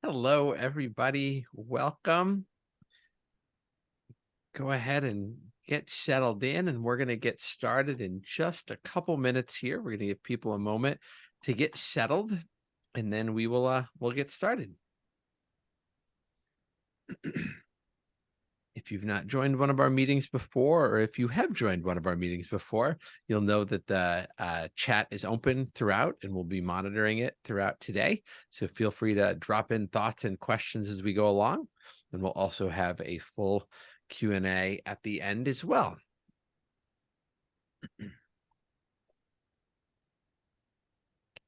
Hello, everybody. Welcome. Go ahead and get settled in, and we're going to get started in just a couple minutes here. We're going to give people a moment to get settled, and then we'll get started. If you've not joined one of our meetings before, or if you have joined one of our meetings before, you'll know that the chat is open throughout, and we'll be monitoring it throughout today. So feel free to drop in thoughts and questions as we go along, and we'll also have a full Q&A at the end as well.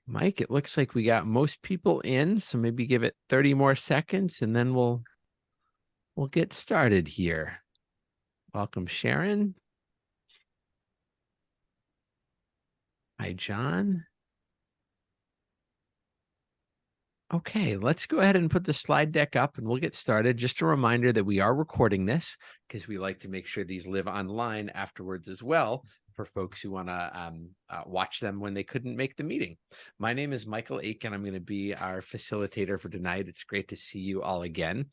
Mike, it looks like we got most people in, so maybe give it 30 more seconds, and then we'll get started here. Welcome, Sharon. Hi, John. Okay, let's go ahead and put the slide deck up and we'll get started. Just a reminder that we are recording this because we like to make sure these live online afterwards as well for folks who want to watch them when they couldn't make the meeting. My name is Michael Aiken. I'm going to be our facilitator for tonight. It's great to see you all again.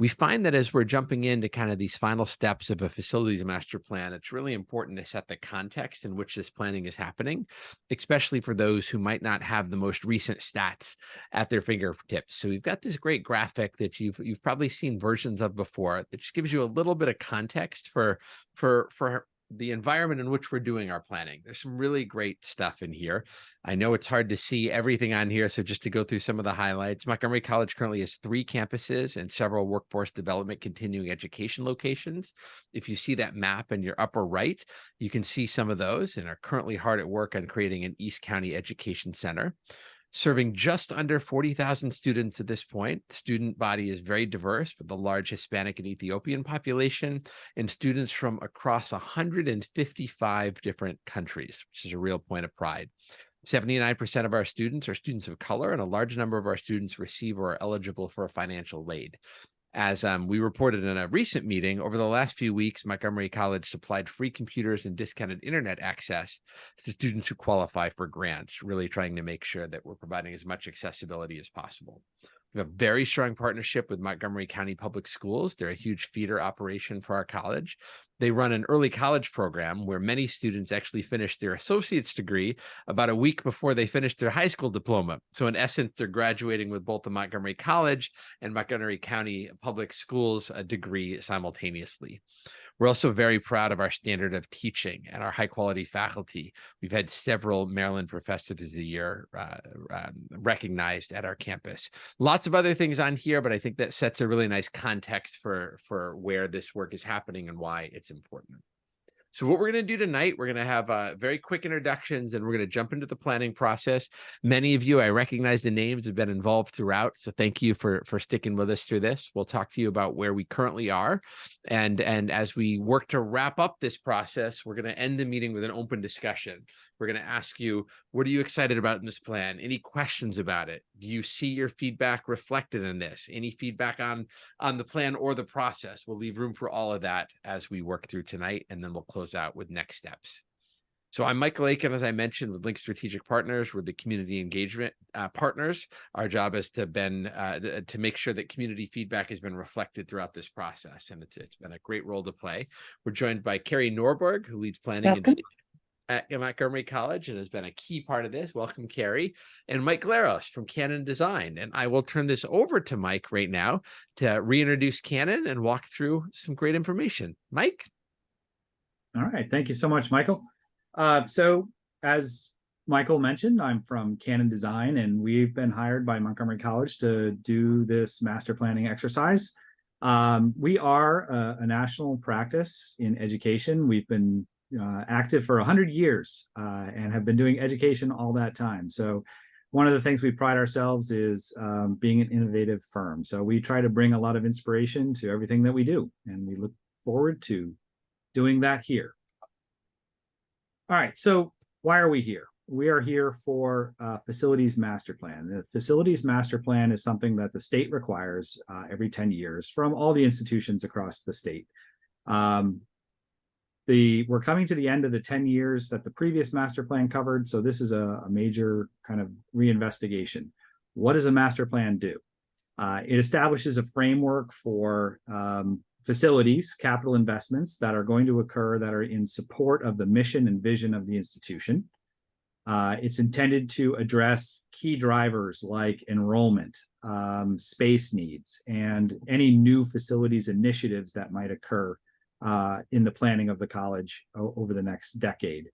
We find that as we're jumping into kind of these final steps of a facilities master plan, it's really important to set the context in which this planning is happening, especially for those who might not have the most recent stats at their fingertips. So we've got this great graphic that you've probably seen versions of before that just gives you a little bit of context for the environment in which we're doing our planning. There's some really great stuff in here. I know it's hard to see everything on here, so just to go through some of the highlights, Montgomery College currently has 3 campuses and several workforce development continuing education locations. If you see that map in your upper right, you can see some of those and are currently hard at work on creating an East County Education Center. Serving just under 40,000 students at this point. Student body is very diverse with a large Hispanic and Ethiopian population and students from across 155 different countries, which is a real point of pride. 79% of our students are students of color, and a large number of our students receive or are eligible for a financial aid. As we reported in a recent meeting, over the last few weeks, Montgomery College supplied free computers and discounted internet access to students who qualify for grants, really trying to make sure that we're providing as much accessibility as possible. We have a very strong partnership with Montgomery County Public Schools. They're a huge feeder operation for our college. They run an early college program where many students actually finish their associate's degree about a week before they finish their high school diploma. So in essence, they're graduating with both the Montgomery College and Montgomery County Public Schools degree simultaneously. We're also very proud of our standard of teaching and our high quality faculty. We've had several Maryland Professors of the Year recognized at our campus. Lots of other things on here, but I think that sets a really nice context for where this work is happening and why it's important. So what we're going to do tonight, we're going to have very quick introductions and we're going to jump into the planning process. Many of you, I recognize the names, have been involved throughout. So thank you for sticking with us through this. We'll talk to you about where we currently are. And as we work to wrap up this process, we're going to end the meeting with an open discussion. We're going to ask you, what are you excited about in this plan? Any questions about it? Do you see your feedback reflected in this? Any feedback on the plan or the process? We'll leave room for all of that as we work through tonight, and then we'll close out with next steps. So I'm Michael Aiken, as I mentioned, with Link Strategic Partners. We're the community engagement partners. Our job has to make sure that community feedback has been reflected throughout this process, and it's been a great role to play. We're joined by Carrie Norberg, who leads planning at Montgomery College and has been a key part of this. Welcome, Carrie. And Mike Glaros from Canon Design. And I will turn this over to Mike right now to reintroduce Canon and walk through some great information. Mike? All right. Thank you so much, Michael. So as Michael mentioned, I'm from Canon Design, and we've been hired by Montgomery College to do this master planning exercise. We are a national practice in education. We've been active for 100 years and have been doing education all that time. So one of the things we pride ourselves is being an innovative firm. So we try to bring a lot of inspiration to everything that we do, and we look forward to doing that here. All right, so why are we here? We are here for facilities master plan. The facilities master plan is something that the state requires every 10 years from all the institutions across the state. We're coming to the end of the 10 years that the previous master plan covered, so this is a major kind of reinvestigation. What does a master plan do? It establishes a framework for facilities, capital investments that are going to occur that are in support of the mission and vision of the institution. It's intended to address key drivers like enrollment, space needs, and any new facilities initiatives that might occur in the planning of the college over the next decade.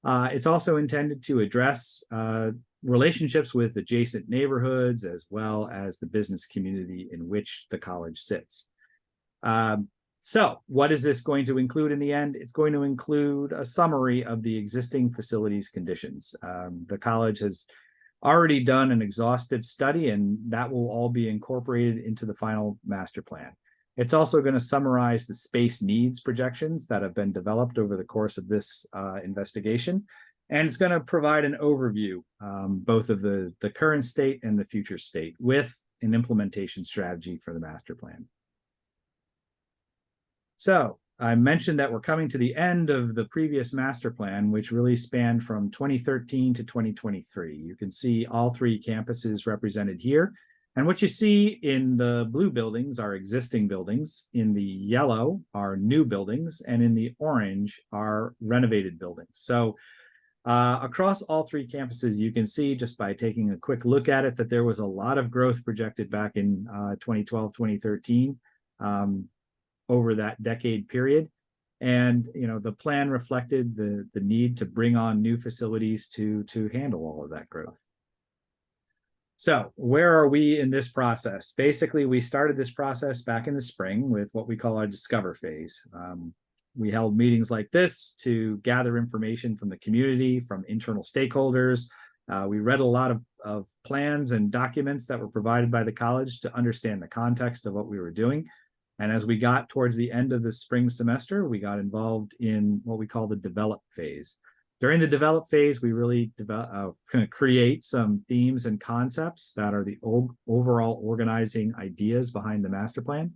It's also intended to address relationships with adjacent neighborhoods as well as the business community in which the college sits. So what is this going to include in the end? It's going to include a summary of the existing facilities conditions. The college has already done an exhaustive study, and that will all be incorporated into the final master plan. It's also going to summarize the space needs projections that have been developed over the course of this investigation. And it's going to provide an overview, both of the current state and the future state, with an implementation strategy for the master plan. So I mentioned that we're coming to the end of the previous master plan, which really spanned from 2013 to 2023. You can see all three campuses represented here. And what you see in the blue buildings are existing buildings, in the yellow are new buildings, and in the orange are renovated buildings. So across all three campuses, you can see just by taking a quick look at it that there was a lot of growth projected back in 2012, 2013. Over that decade period. And the plan reflected the need to bring on new facilities to handle all of that growth. So where are we in this process? Basically, we started this process back in the spring with what we call our discover phase. We held meetings like this to gather information from the community, from internal stakeholders. We read a lot of plans and documents that were provided by the college to understand the context of what we were doing. And as we got towards the end of the spring semester, we got involved in what we call the develop phase. During the develop phase, we really create some themes and concepts that are the overall organizing ideas behind the master plan.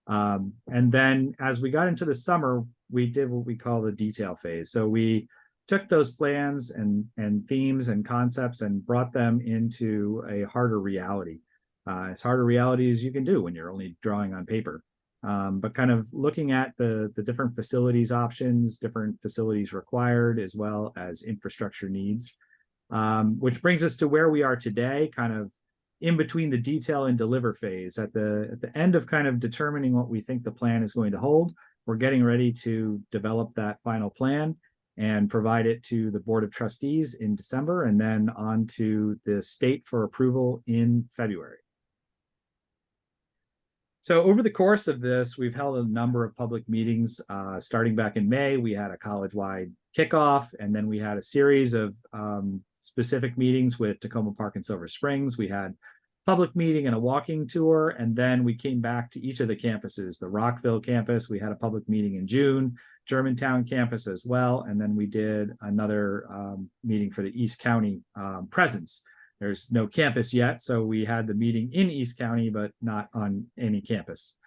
And then as we got into the summer, we did what we call the detail phase. So we took those plans and themes and concepts and brought them into a harder reality. As hard a reality as you can do when you're only drawing on paper. But kind of looking at the different facilities options, different facilities required, as well as infrastructure needs, which brings us to where we are today, kind of in between the detail and deliver phase. At the end of kind of determining what we think the plan is going to hold, we're getting ready to develop that final plan and provide it to the Board of Trustees in December, and then on to the state for approval in February. So over the course of this, we've held a number of public meetings. Starting back in May, we had a college-wide kickoff, and then we had a series of specific meetings with Tacoma Park and Silver Springs. We had a public meeting and a walking tour, and then we came back to each of the campuses. The Rockville campus, we had a public meeting in June, Germantown campus as well, and then we did another meeting for the East County presence. There's no campus yet, so we had the meeting in East County, but not on any campus.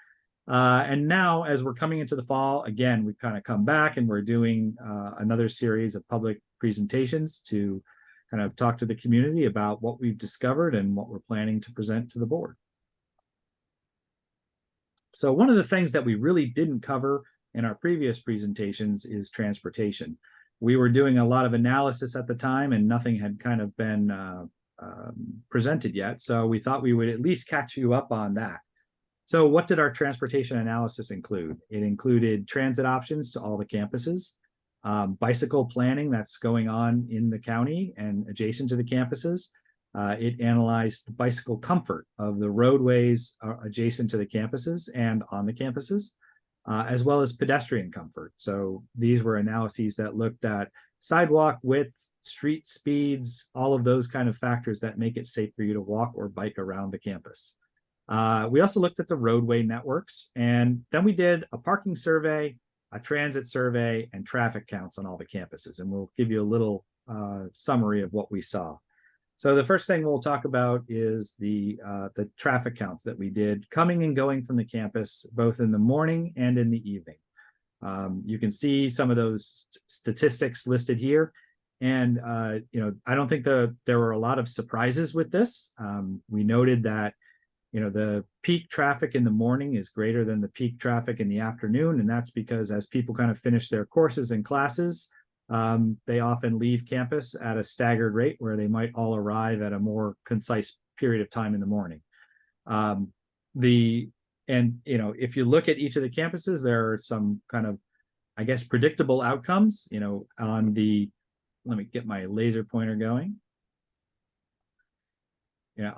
And now, as we're coming into the fall, again, we've kind of come back and we're doing another series of public presentations to kind of talk to the community about what we've discovered and what we're planning to present to the board. So one of the things that we really didn't cover in our previous presentations is transportation. We were doing a lot of analysis at the time, and nothing had kind of been presented yet. So we thought we would at least catch you up on that. So what did our transportation analysis include? It included transit options to all the campuses, bicycle planning that's going on in the county and adjacent to the campuses. It analyzed the bicycle comfort of the roadways adjacent to the campuses and on the campuses, as well as pedestrian comfort. So these were analyses that looked at sidewalk width, street speeds, all of those kind of factors that make it safe for you to walk or bike around the campus. We also looked at the roadway networks, and then we did a parking survey, a transit survey, and traffic counts on all the campuses. And we'll give you a little summary of what we saw. So the first thing we'll talk about is the traffic counts that we did coming and going from the campus, both in the morning and in the evening. You can see some of those statistics listed here. And, I don't think there were a lot of surprises with this. We noted that, the peak traffic in the morning is greater than the peak traffic in the afternoon. And that's because as people kind of finish their courses and classes, they often leave campus at a staggered rate where they might all arrive at a more concise period of time in the morning. If you look at each of the campuses, there are some kind of, I guess, predictable outcomes. Let me get my laser pointer going.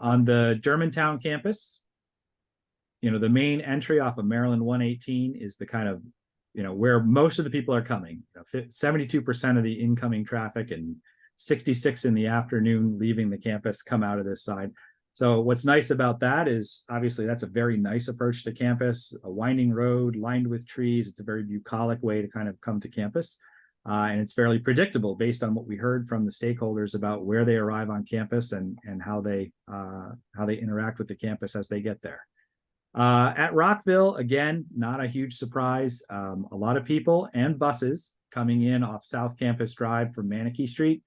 On the Germantown campus, the main entry off of Maryland 118 is the kind of, where most of the people are coming. 72% of the incoming traffic and 66 in the afternoon leaving the campus come out of this side. So what's nice about that is obviously that's a very nice approach to campus, a winding road lined with trees. It's a very bucolic way to kind of come to campus. And it's fairly predictable based on what we heard from the stakeholders about where they arrive on campus and how they interact with the campus as they get there. At Rockville, again, not a huge surprise. A lot of people and buses coming in off South Campus Drive from Manakee Street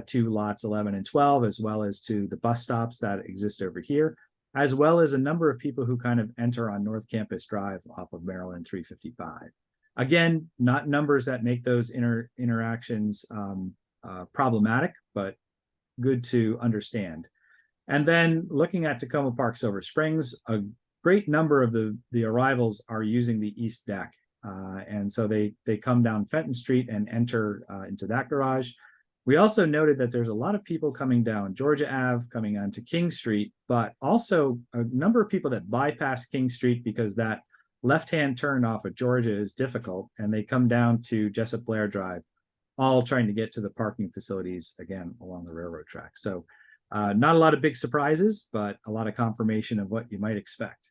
to lots 11 and 12, as well as to the bus stops that exist over here, as well as a number of people who kind of enter on North Campus Drive off of Maryland 355. Again, not numbers that make those interactions problematic, but good to understand. And then looking at Takoma Park Silver Springs, a great number of the arrivals are using the east deck. And so they come down Fenton Street and enter into that garage. We also noted that there's a lot of people coming down Georgia Ave, coming onto King Street, but also a number of people that bypass King Street because that left-hand turn off of Georgia is difficult, and they come down to Jessup Blair Drive, all trying to get to the parking facilities again along the railroad track. So not a lot of big surprises, but a lot of confirmation of what you might expect.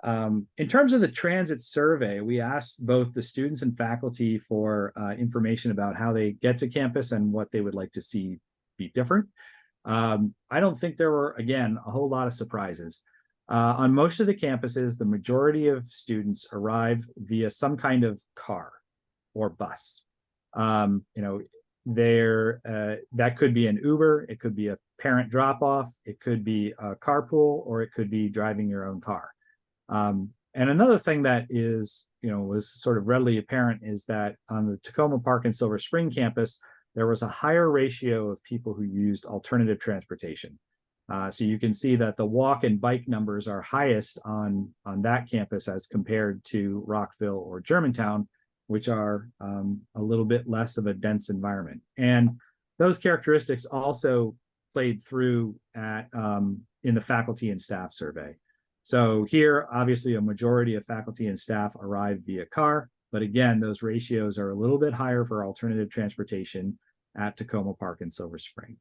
In terms of the transit survey, we asked both the students and faculty for information about how they get to campus and what they would like to see be different. I don't think there were, again, a whole lot of surprises. On most of the campuses, the majority of students arrive via some kind of car or bus. That could be an Uber, it could be a parent drop-off, it could be a carpool, or it could be driving your own car. And another thing that is, was sort of readily apparent is that on the Takoma Park and Silver Spring campus, there was a higher ratio of people who used alternative transportation. So you can see that the walk and bike numbers are highest on that campus as compared to Rockville or Germantown, which are a little bit less of a dense environment. And those characteristics also played through in the faculty and staff survey. So here, obviously, a majority of faculty and staff arrive via car, but again, those ratios are a little bit higher for alternative transportation at Takoma Park and Silver Spring.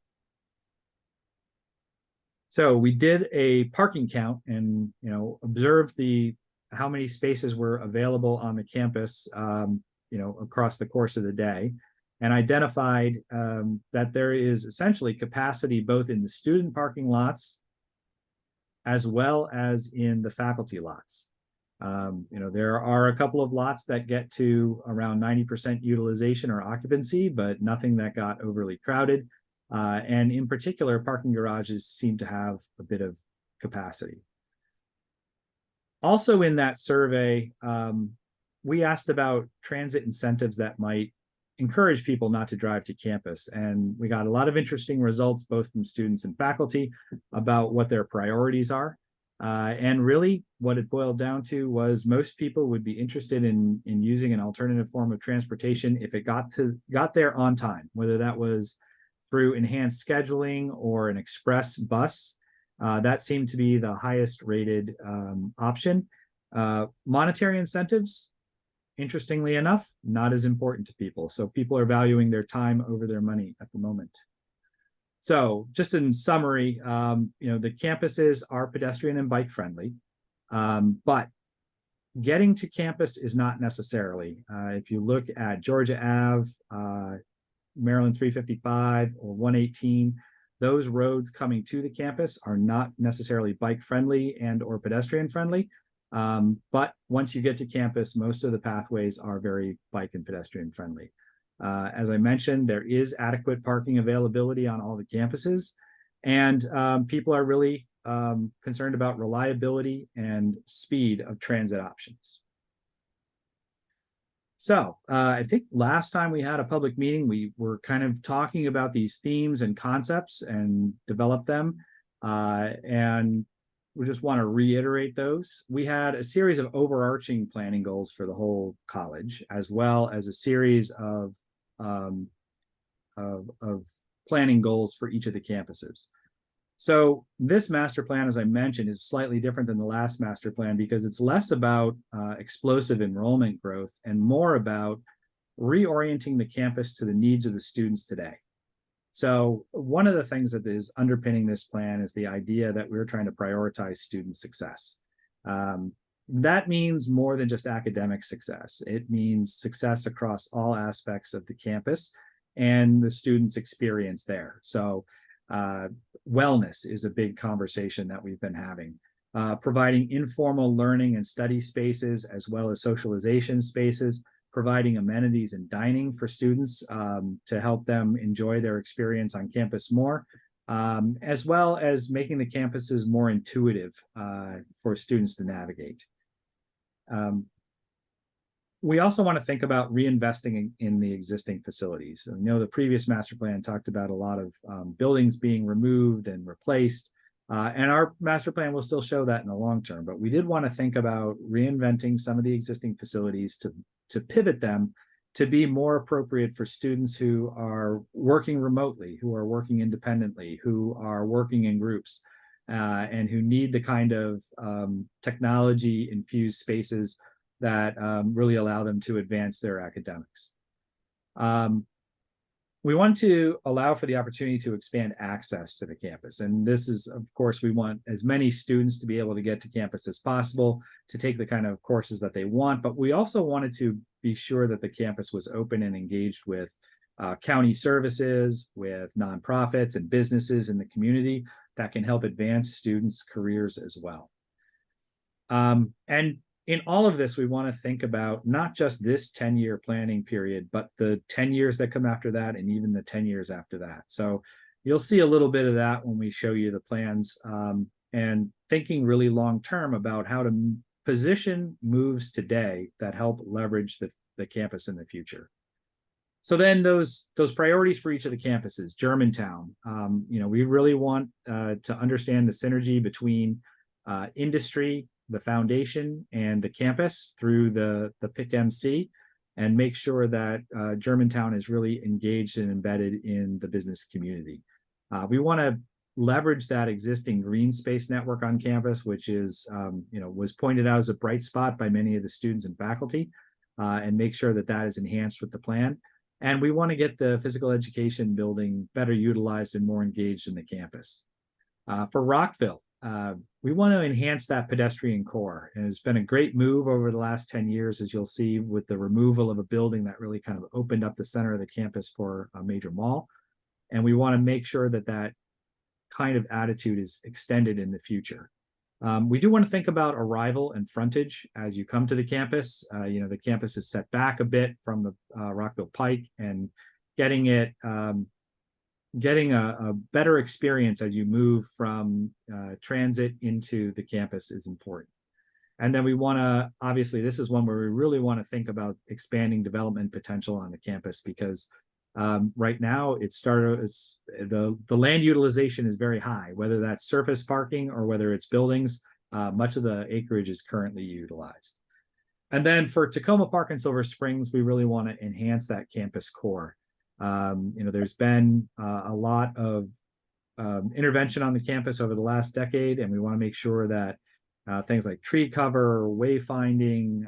So we did a parking count and observed how many spaces were available on the campus across the course of the day, and identified that there is essentially capacity both in the student parking lots as well as in the faculty lots. There are a couple of lots that get to around 90% utilization or occupancy, but nothing that got overly crowded. And in particular, parking garages seem to have a bit of capacity. Also in that survey, we asked about transit incentives that might encourage people not to drive to campus. And we got a lot of interesting results, both from students and faculty, about what their priorities are. And really what it boiled down to was most people would be interested in using an alternative form of transportation if it got there on time, whether that was through enhanced scheduling or an express bus. That seemed to be the highest rated option. Monetary incentives, interestingly enough, not as important to people. So people are valuing their time over their money at the moment. So just in summary, the campuses are pedestrian and bike friendly, but getting to campus is not necessarily. If you look at Georgia Ave, Maryland 355 or 118, those roads coming to the campus are not necessarily bike friendly and or pedestrian friendly. But once you get to campus, most of the pathways are very bike and pedestrian friendly. As I mentioned, there is adequate parking availability on all the campuses, and people are really concerned about reliability and speed of transit options. So I think last time we had a public meeting, we were kind of talking about these themes and concepts and develop them. And we just want to reiterate those. We had a series of overarching planning goals for the whole college, as well as a series of planning goals for each of the campuses. So this master plan, as I mentioned, is slightly different than the last master plan because it's less about explosive enrollment growth and more about reorienting the campus to the needs of the students today. So one of the things that is underpinning this plan is the idea that we're trying to prioritize student success. That means more than just academic success. It means success across all aspects of the campus and the students' experience there. So wellness is a big conversation that we've been having. Providing informal learning and study spaces, as well as socialization spaces, providing amenities and dining for students to help them enjoy their experience on campus more, as well as making the campuses more intuitive for students to navigate. We also want to think about reinvesting in the existing facilities. I know the previous master plan talked about a lot of buildings being removed and replaced, and our master plan will still show that in the long term, but we did want to think about reinventing some of the existing facilities to pivot them to be more appropriate for students who are working remotely, who are working independently, who are working in groups, and who need the kind of technology-infused spaces that really allow them to advance their academics. We want to allow for the opportunity to expand access to the campus. And this is, of course, we want as many students to be able to get to campus as possible, to take the kind of courses that they want, but we also wanted to be sure that the campus was open and engaged with county services, with nonprofits and businesses in the community that can help advance students' careers as well. And in all of this, we want to think about not just this 10-year planning period, but the 10 years that come after that, and even the 10 years after that. So you'll see a little bit of that when we show you the plans, and thinking really long-term about how to position moves today that help leverage the campus in the future. So then those priorities for each of the campuses. Germantown, we really want to understand the synergy between industry, the foundation, and the campus through the PIC-MC, and make sure that Germantown is really engaged and embedded in the business community. We want to leverage that existing green space network on campus, which is, was pointed out as a bright spot by many of the students and faculty, and make sure that that is enhanced with the plan. And we want to get the physical education building better utilized and more engaged in the campus. For Rockville, we want to enhance that pedestrian core. And it's been a great move over the last 10 years, as you'll see, with the removal of a building that really kind of opened up the center of the campus for a major mall. And we want to make sure that that kind of attitude is extended in the future. We do want to think about arrival and frontage as you come to the campus. The campus is set back a bit from the Rockville Pike, and getting a better experience as you move from transit into the campus is important. And then we want to, obviously, this is one where we really want to think about expanding development potential on the campus, because right now the land utilization is very high, whether that's surface parking or whether it's buildings. Much of the acreage is currently utilized. And then for Tacoma Park and Silver Springs, we really want to enhance that campus core. There's been a lot of intervention on the campus over the last decade, and we want to make sure that things like tree cover, wayfinding,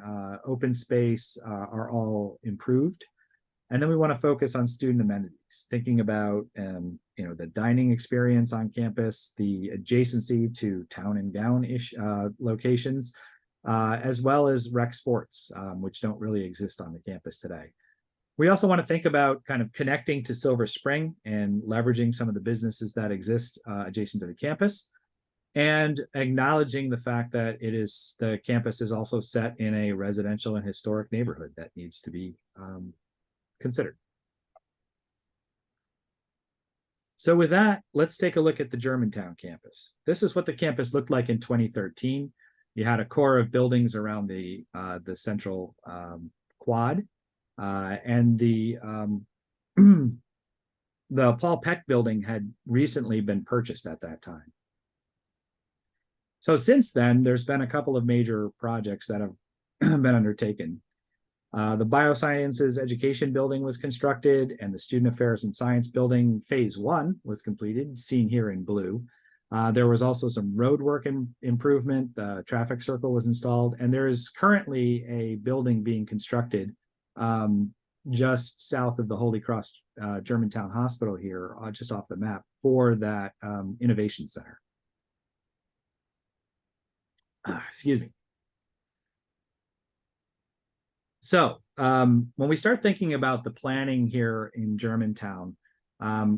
open space are all improved. And then we want to focus on student amenities, thinking about the dining experience on campus, the adjacency to town and gown-ish locations, as well as rec sports, which don't really exist on the campus today. We also want to think about kind of connecting to Silver Spring and leveraging some of the businesses that exist adjacent to the campus, and acknowledging the fact that the campus is also set in a residential and historic neighborhood that needs to be considered. So with that, let's take a look at the Germantown campus. This is what the campus looked like in 2013. You had a core of buildings around the central quad, and the the Paul Peck building had recently been purchased at that time. So since then, there's been a couple of major projects that have been undertaken. The Biosciences Education Building was constructed, and the Student Affairs and Science Building Phase 1 was completed, seen here in blue. There was also some road work improvement. The traffic circle was installed, and there is currently a building being constructed just south of the Holy Cross Germantown Hospital here, just off the map, for that innovation center. Excuse me. So when we start thinking about the planning here in Germantown,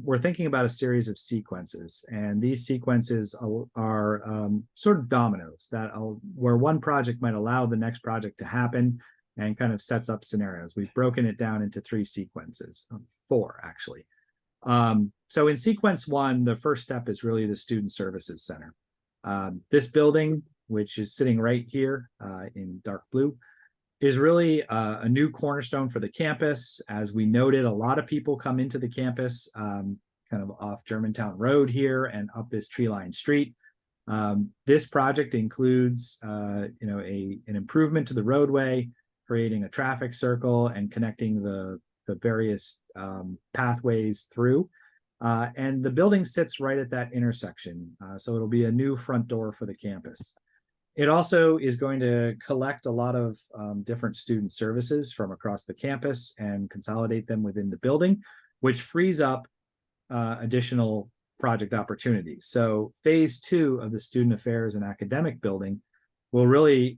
we're thinking about a series of sequences, and these sequences are sort of dominoes that where one project might allow the next project to happen and kind of sets up scenarios. We've broken it down into 3 sequences, 4 actually. So in sequence 1, the first step is really the Student Services Center. This building, which is sitting right here in dark blue, is really a new cornerstone for the campus. As we noted, a lot of people come into the campus kind of off Germantown Road here and up this tree-lined street. This project includes an improvement to the roadway, creating a traffic circle and connecting the various pathways through. And the building sits right at that intersection. So it'll be a new front door for the campus. It also is going to collect a lot of different student services from across the campus and consolidate them within the building, which frees up additional project opportunities. So phase 2 of the Student Affairs and Academic Building will really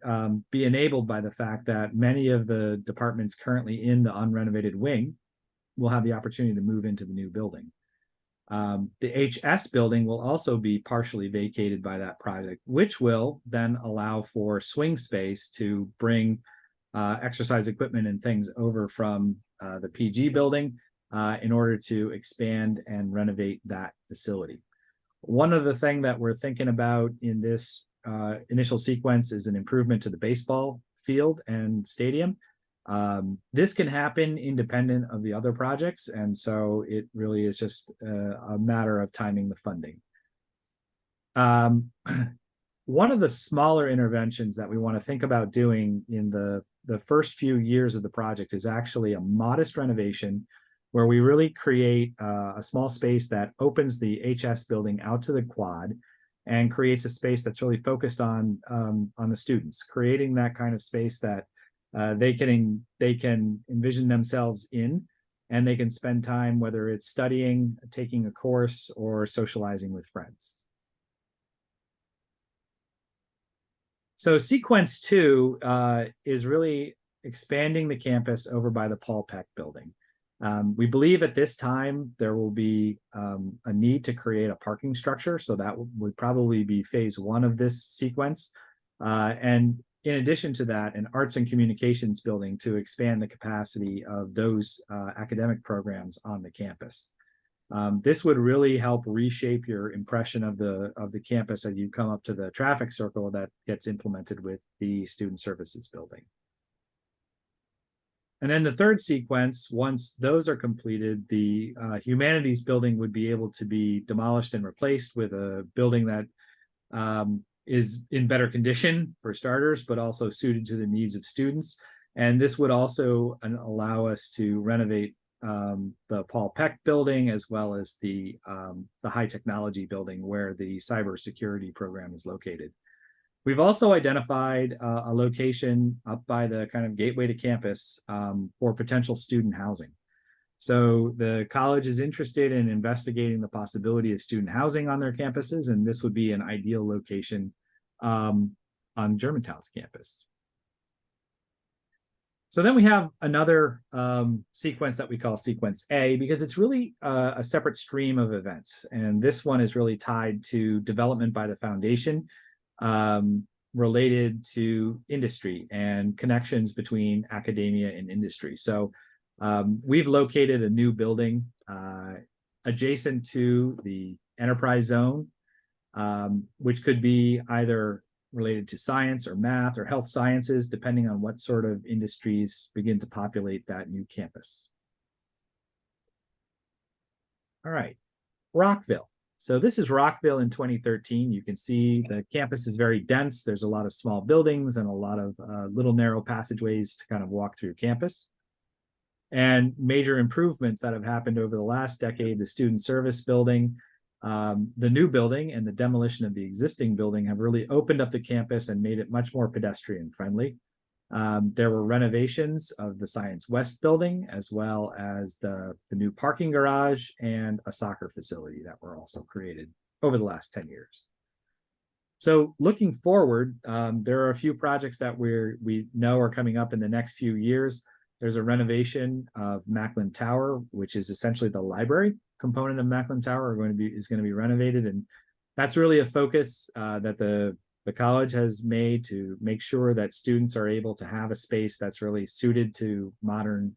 be enabled by the fact that many of the departments currently in the unrenovated wing will have the opportunity to move into the new building. The HS building will also be partially vacated by that project, which will then allow for swing space to bring exercise equipment and things over from the PG building in order to expand and renovate that facility. One of the things that we're thinking about in this initial sequence is an improvement to the baseball field and stadium. This can happen independent of the other projects, and so it really is just a matter of timing the funding. One of the smaller interventions that we want to think about doing in the first few years of the project is actually a modest renovation where we really create a small space that opens the HS building out to the quad and creates a space that's really focused on the students, creating that kind of space that they can envision themselves in, and they can spend time, whether it's studying, taking a course, or socializing with friends. So sequence 2 is really expanding the campus over by the Paul Peck building. We believe at this time there will be a need to create a parking structure, so that would probably be phase 1 of this sequence. And in addition to that, an arts and communications building to expand the capacity of those academic programs on the campus. This would really help reshape your impression of the campus as you come up to the traffic circle that gets implemented with the Student Services Building. And then the third sequence, once those are completed, the Humanities Building would be able to be demolished and replaced with a building that is in better condition for starters, but also suited to the needs of students. And this would also allow us to renovate the Paul Peck building, as well as the high technology building where the cybersecurity program is located. We've also identified a location up by the kind of gateway to campus for potential student housing. So the college is interested in investigating the possibility of student housing on their campuses, and this would be an ideal location on Germantown's campus. So then we have another sequence that we call sequence A, because it's really a separate stream of events. And this one is really tied to development by the foundation related to industry and connections between academia and industry. So we've located a new building adjacent to the enterprise zone, which could be either related to science or math or health sciences, depending on what sort of industries begin to populate that new campus. All right, Rockville. So this is Rockville in 2013. You can see the campus is very dense. There's a lot of small buildings and a lot of little narrow passageways to kind of walk through campus. And major improvements that have happened over the last decade, the student service building, the new building and the demolition of the existing building have really opened up the campus and made it much more pedestrian friendly. There were renovations of the Science West building, as well as the new parking garage and a soccer facility that were also created over the last 10 years. So looking forward, there are a few projects that we know are coming up in the next few years. There's a renovation of Macklin Tower, which is essentially the library component of Macklin Tower is going to be renovated. And that's really a focus that the college has made to make sure that students are able to have a space that's really suited to modern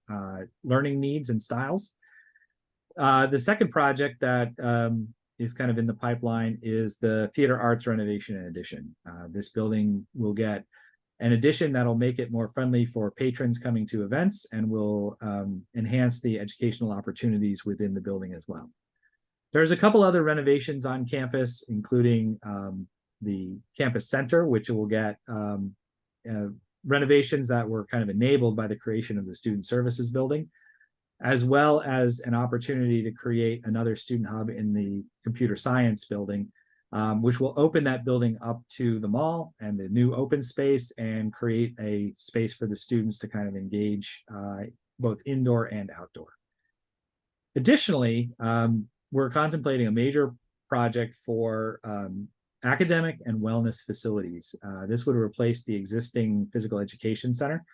learning needs and styles. The second project that is kind of in the pipeline is the theater arts renovation and addition. This building will get an addition that'll make it more friendly for patrons coming to events and will enhance the educational opportunities within the building as well. There's a couple other renovations on campus, including the campus center, which will get renovations that were kind of enabled by the creation of the student services building, as well as an opportunity to create another student hub in the computer science building, which will open that building up to the mall and the new open space and create a space for the students to kind of engage both indoor and outdoor. Additionally, we're contemplating a major project for academic and wellness facilities. This would replace the existing physical education center.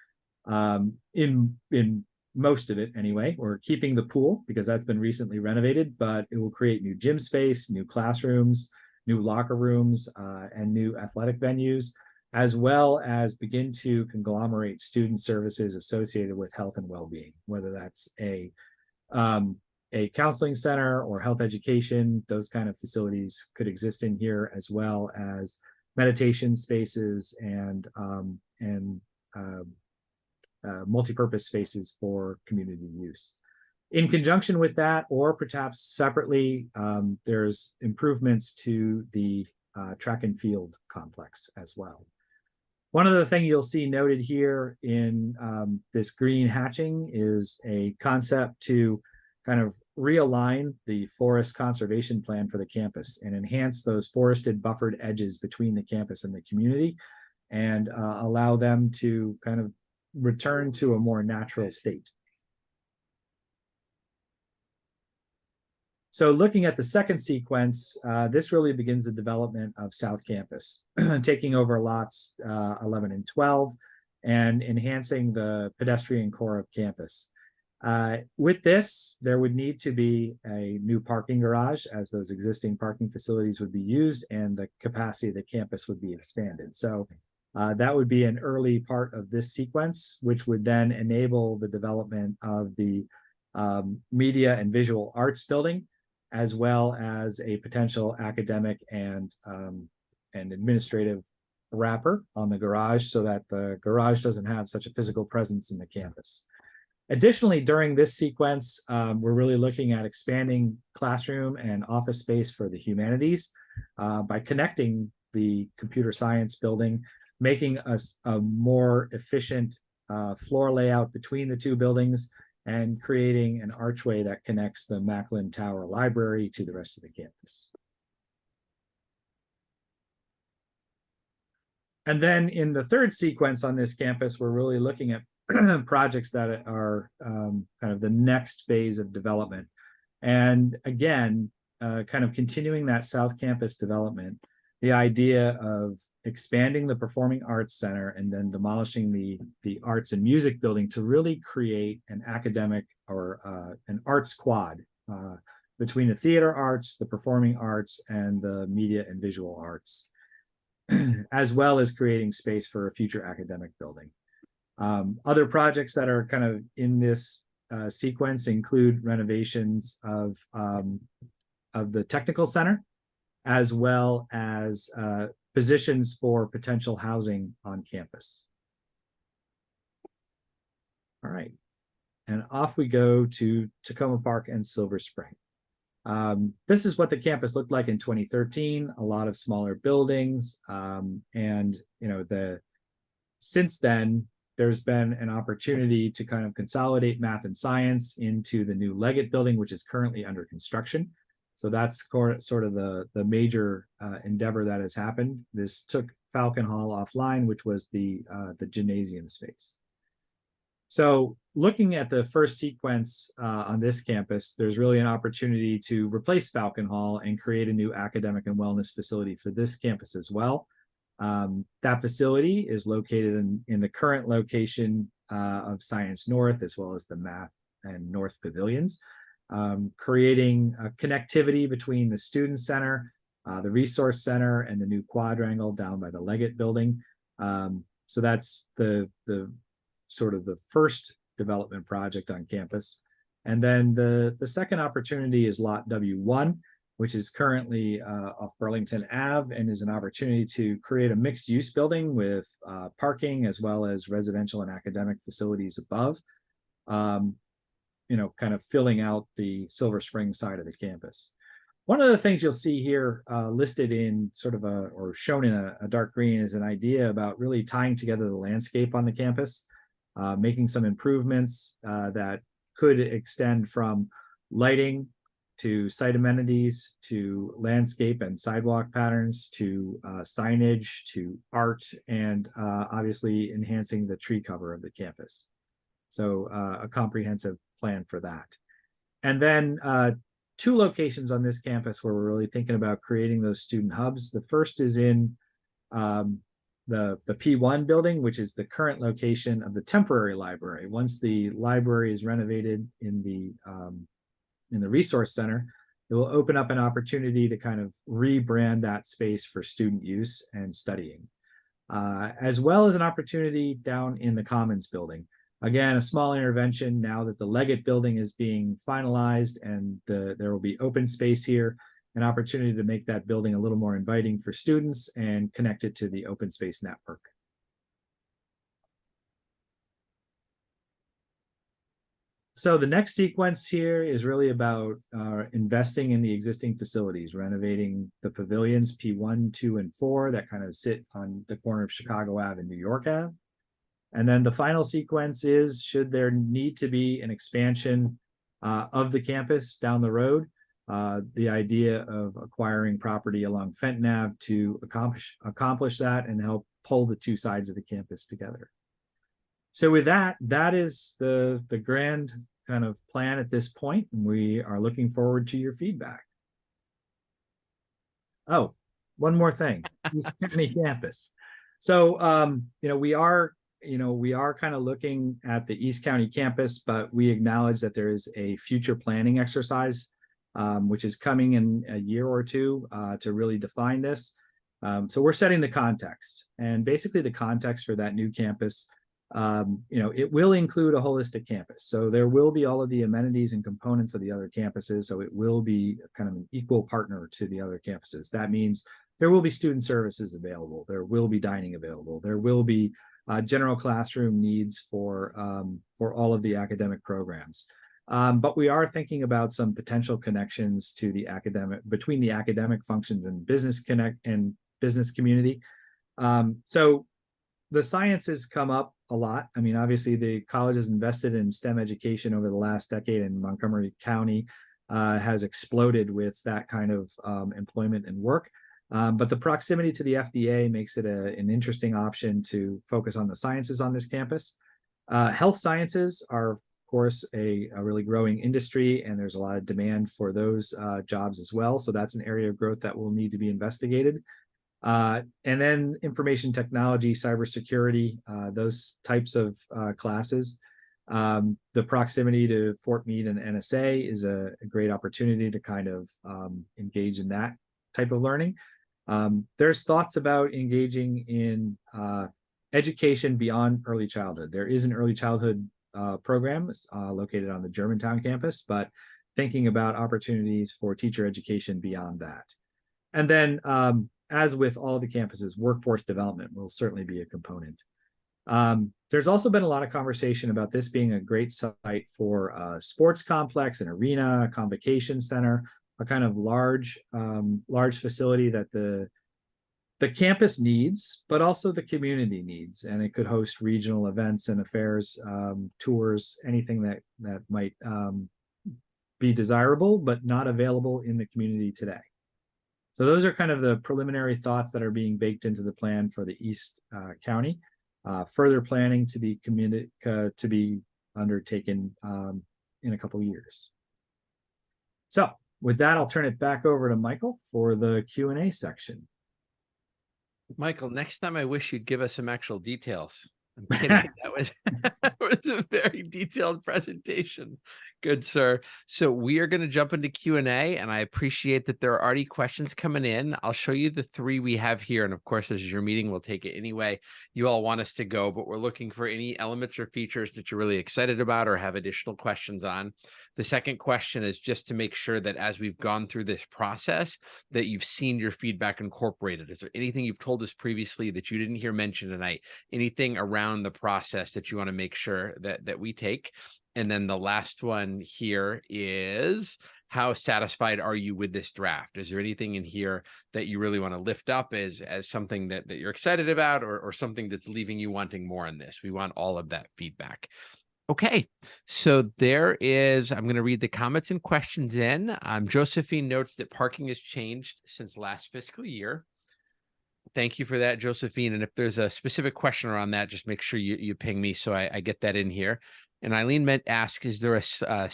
In most of it anyway. We're keeping the pool because that's been recently renovated, but it will create new gym space, new classrooms, new locker rooms, and new athletic venues, as well as begin to conglomerate student services associated with health and well-being, whether that's a counseling center or health education. Those kind of facilities could exist in here, as well as meditation spaces and multi-purpose spaces for community use. In conjunction with that, or perhaps separately, there's improvements to the track and field complex as well. One other thing you'll see noted here in this green hatching is a concept to kind of realign the forest conservation plan for the campus and enhance those forested buffered edges between the campus and the community, and allow them to kind of return to a more natural state. So looking at the second sequence, this really begins the development of South Campus, taking over lots 11 and 12 and enhancing the pedestrian core of campus. With this, there would need to be a new parking garage, as those existing parking facilities would be used and the capacity of the campus would be expanded. So that would be an early part of this sequence, which would then enable the development of the media and visual arts building, as well as a potential academic and administrative wrapper on the garage, so that the garage doesn't have such a physical presence in the campus. Additionally, during this sequence, we're really looking at expanding classroom and office space for the humanities by connecting the computer science building, making us a more efficient floor layout between the two buildings, and creating an archway that connects the Macklin Tower Library to the rest of the campus. And then in the third sequence on this campus, we're really looking at projects that are kind of the next phase of development. And again, kind of continuing that South Campus development, the idea of expanding the Performing Arts Center and then demolishing the arts and music building to really create an academic or an arts quad between the theater arts, the performing arts, and the media and visual arts, as well as creating space for a future academic building. Other projects that are kind of in this sequence include renovations of the technical center, as well as positions for potential housing on campus. All right, and off we go to Takoma Park and Silver Spring. This is what the campus looked like in 2013, a lot of smaller buildings. And, you know, since then, there's been an opportunity to kind of consolidate math and science into the new Leggett building, which is currently under construction. So that's sort of the major endeavor that has happened. This took Falcon Hall offline, which was the gymnasium space. So looking at the first sequence on this campus, there's really an opportunity to replace Falcon Hall and create a new academic and wellness facility for this campus as well. That facility is located in the current location of Science North, as well as the Math and North pavilions, creating a connectivity between the Student Center, the Resource Center, and the new quadrangle down by the Leggett building. So that's the sort of the first development project on campus. And then the second opportunity is Lot W1, which is currently off Burlington Ave, and is an opportunity to create a mixed use building with parking as well as residential and academic facilities above, you know, kind of filling out the Silver Spring side of the campus. One of the things you'll see here listed in sort of or shown in a dark green is an idea about really tying together the landscape on the campus, making some improvements that could extend from lighting to site amenities, to landscape and sidewalk patterns, to signage, to art, and obviously enhancing the tree cover of the campus. So a comprehensive plan for that. And then two locations on this campus where we're really thinking about creating those student hubs. The first is in the P1 building, which is the current location of the temporary library. Once the library is renovated in the Resource Center, it will open up an opportunity to kind of rebrand that space for student use and studying, as well as an opportunity down in the Commons building. Again, a small intervention now that the Leggett building is being finalized and there will be open space here, an opportunity to make that building a little more inviting for students and connect it to the open space network. So the next sequence here is really about investing in the existing facilities, renovating the pavilions P1, 2, and 4 that kind of sit on the corner of Chicago Ave and New York Ave. And then the final sequence is, should there need to be an expansion of the campus down the road, the idea of acquiring property along Fenton Ave to accomplish that and help pull the two sides of the campus together. So with that, that is the grand kind of plan at this point, and we are looking forward to your feedback. Oh, one more thing, East County campus. So, you know, we are kind of looking at the East County campus, but we acknowledge that there is a future planning exercise, which is coming in a year or two to really define this. So we're setting the context, and basically the context for that new campus, you know, it will include a holistic campus. So there will be all of the amenities and components of the other campuses. So it will be kind of an equal partner to the other campuses. That means there will be student services available. There will be dining available. There will be general classroom needs for all of the academic programs. But we are thinking about some potential connections to the between the academic functions and business community. So the sciences come up a lot. I mean, obviously the college has invested in STEM education over the last decade, and Montgomery County has exploded with that kind of employment and work. But the proximity to the FDA makes it an interesting option to focus on the sciences on this campus. Health sciences are, of course, a really growing industry, and there's a lot of demand for those jobs as well. So that's an area of growth that will need to be investigated. And then information technology, cybersecurity, those types of classes. The proximity to Fort Meade and NSA is a great opportunity to kind of engage in that type of learning. There's thoughts about engaging in education beyond early childhood. There is an early childhood program located on the Germantown campus, but thinking about opportunities for teacher education beyond that. And then, as with all the campuses, workforce development will certainly be a component. There's also been a lot of conversation about this being a great site for a sports complex, an arena, a convocation center, a kind of large facility that the campus needs, but also the community needs, and it could host regional events and affairs, tours, anything that might be desirable but not available in the community today. So those are kind of the preliminary thoughts that are being baked into the plan for the East County. Further planning to be undertaken in a couple of years. So with that, I'll turn it back over to Michael for the Q&A section. Michael, next time I wish you'd give us some actual details. I'm kidding. That was a very detailed presentation. Good, sir. So we are going to jump into Q&A, and I appreciate that there are already questions coming in. I'll show you the 3 we have here. And of course, this is your meeting. We'll take it anyway you all want us to go, but we're looking for any elements or features that you're really excited about or have additional questions on. The second question is just to make sure that as we've gone through this process, that you've seen your feedback incorporated. Is there anything you've told us previously that you didn't hear mentioned tonight? Anything around the process that you want to make sure that we take? And then the last one here is, how satisfied are you with this draft? Is there anything in here that you really want to lift up as something that you're excited about, or something that's leaving you wanting more on this? We want all of that feedback. Okay, so there is, I'm going to read the comments and questions in. Josephine notes that parking has changed since last fiscal year. Thank you for that, Josephine. And if there's a specific question around that, just make sure you ping me so I get that in here. And Eileen asks, is there a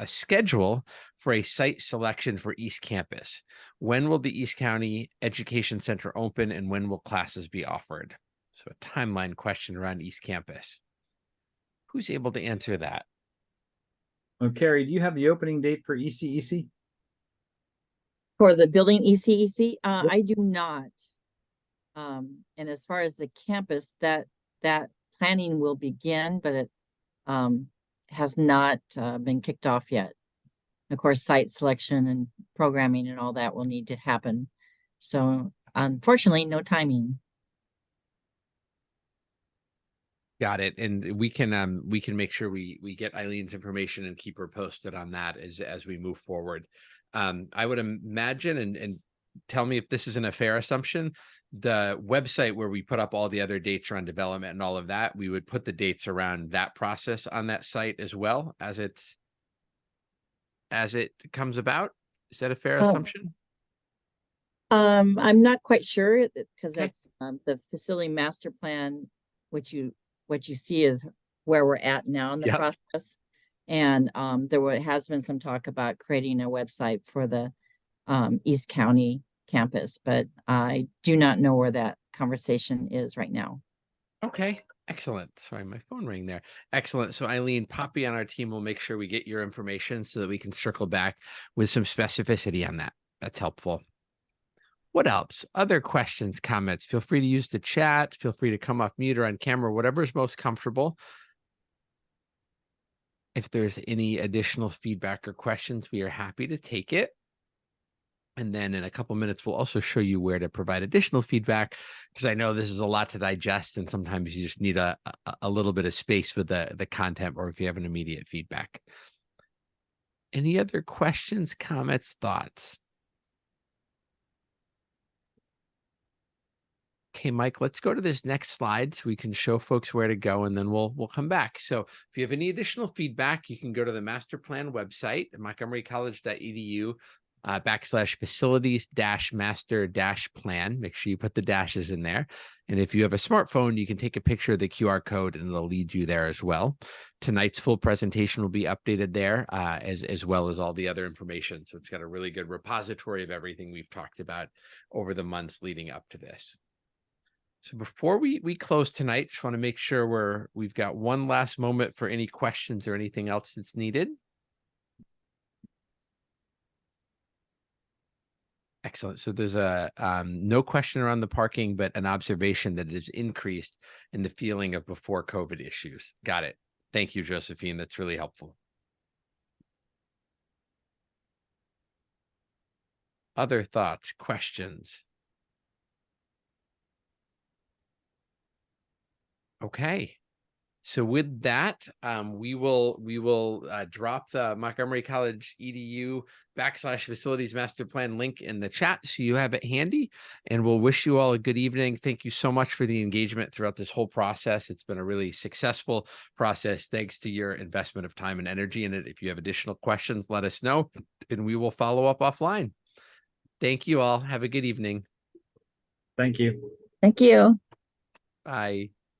schedule for a site selection for East Campus? When will the East County Education Center open, and when will classes be offered? So a timeline question around East Campus. Who's able to answer that? Oh, Carrie, do you have the opening date for ECEC? For the building ECEC? I do not. And as far as the campus, that planning will begin, but it has not been kicked off yet. Of course, site selection and programming and all that will need to happen. So unfortunately, no timing. Got it. And we can make sure we get Eileen's information and keep her posted on that as we move forward. I would imagine, and tell me if this isn't a fair assumption, the website where we put up all the other dates around development and all of that, we would put the dates around that process on that site as well as it comes about. Is that a fair assumption? I'm not quite sure, because Okay. that's the facility master plan, what you see is where we're at now in the Yep. process. And there has been some talk about creating a website for the East County campus, but I do not know where that conversation is right now. Okay, excellent. Sorry, my phone rang there. Excellent. So Eileen, Poppy on our team will make sure we get your information so that we can circle back with some specificity on that. That's helpful. What else? Other questions, comments? Feel free to use the chat. Feel free to come off mute or on camera, whatever is most comfortable. If there's any additional feedback or questions, we are happy to take it. And then in a couple minutes, we'll also show you where to provide additional feedback, because I know this is a lot to digest, and sometimes you just need a little bit of space with the content, or if you have an immediate feedback. Any other questions, comments, thoughts? Okay, Mike, let's go to this next slide so we can show folks where to go, and then we'll come back. So if you have any additional feedback, you can go to the master plan website at montgomerycollege.edu /facilities-master-plan. Make sure you put the dashes in there. And if you have a smartphone, you can take a picture of the QR code and it'll lead you there as well. Tonight's full presentation will be updated there, as well as all the other information. So it's got a really good repository of everything we've talked about over the months leading up to this. So before we close tonight, just want to make sure we've got one last moment for any questions or anything else that's needed. Excellent. So there's a no question around the parking, but an observation that it has increased in the feeling of before COVID issues. Got it. Thank you, Josephine. That's really helpful. Other thoughts, questions? Okay. So with that, we will drop the Montgomery College EDU /facilities master plan link in the chat so you have it handy. And we'll wish you all a good evening. Thank you so much for the engagement throughout this whole process. It's been a really successful process thanks to your investment of time and energy in it. If you have additional questions, let us know, and we will follow up offline. Thank you all. Have a good evening. Thank you. Thank you. Bye.